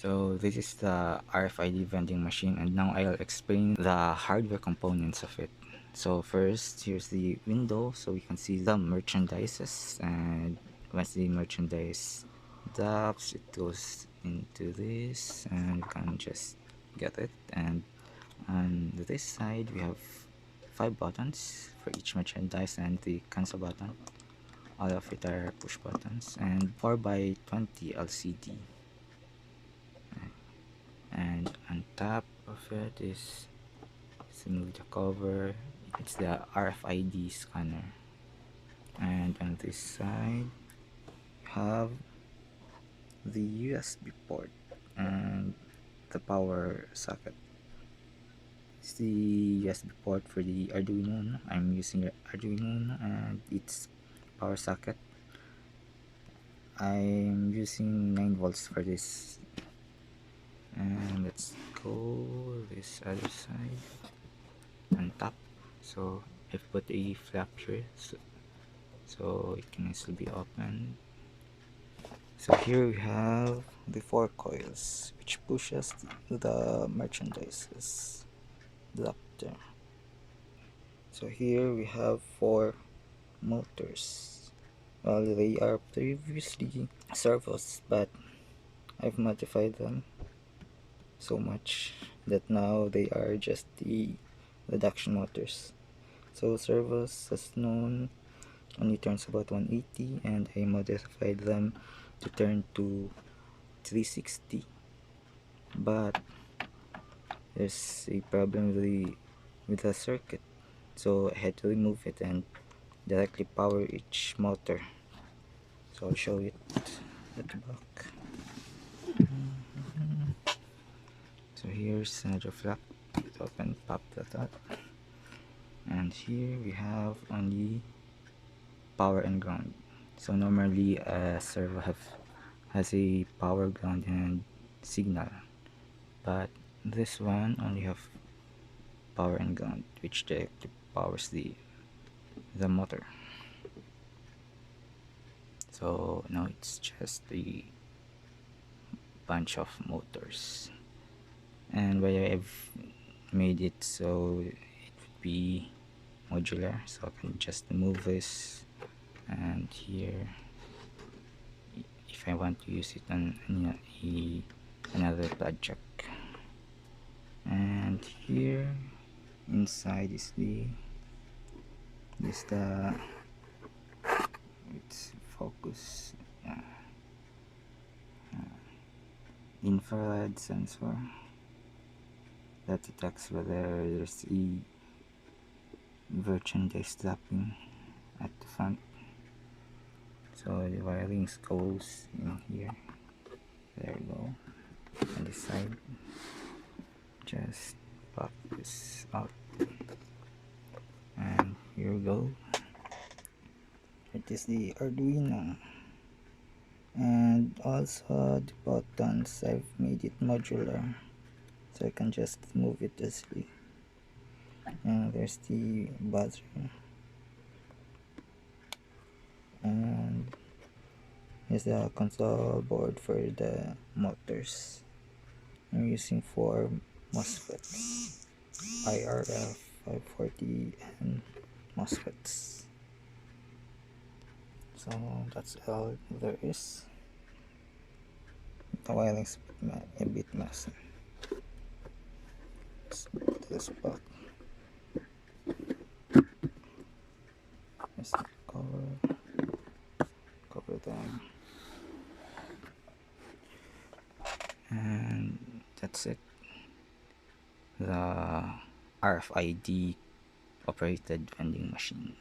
So this is the RFID vending machine, and now I'll explain the hardware components of it. So first, here's the window, so we can see the merchandises, and once the merchandise drops, it goes into this, and you can just get it. And on this side, we have 5 buttons for each merchandise and the cancel button. All of it are push buttons, and 4x20 LCD. And on top of it is, remove the cover, it's the RFID scanner. And on this side have the USB port and the power socket. It's the USB port for the Arduino. I'm using Arduino, and its power socket, I'm using 9 volts for this. And let's go this other side on top. So I've put a flap here so it can easily be opened. So here we have the 4 coils which pushes the merchandises up there. So here we have 4 motors. Well, they are previously servos, but I've modified them so much that now they are just the reduction motors. So servos, as known, only turns about 180, and I modified them to turn to 360. But there's a problem with the circuit, so I had to remove it and directly power each motor. So I'll show it at the back. So here's another flap. Open, pop that out, and here we have only power and ground. So normally a servo has a power, ground, and signal, but this one only have power and ground, which directly powers the motor. So now it's just a bunch of motors, and why I've made it so it would be modular, so I can just move this, and here if I want to use it on another project. And here inside is the it's focus, infrared sensor that detects whether there's a merchandise dropping at the front. So the wiring goes in here. There we go. On this side, just pop this out, and here we go. It is the Arduino, and also the buttons, I've made it modular so I can just move it easily. And there's the battery, and here's the console board for the motors. I'm using 4 MOSFETs, IRF 540 and MOSFETs. So that's all there is. The wiring's a bit messy. Let's put this back. Let's cover them, and that's it. The RFID operated vending machine.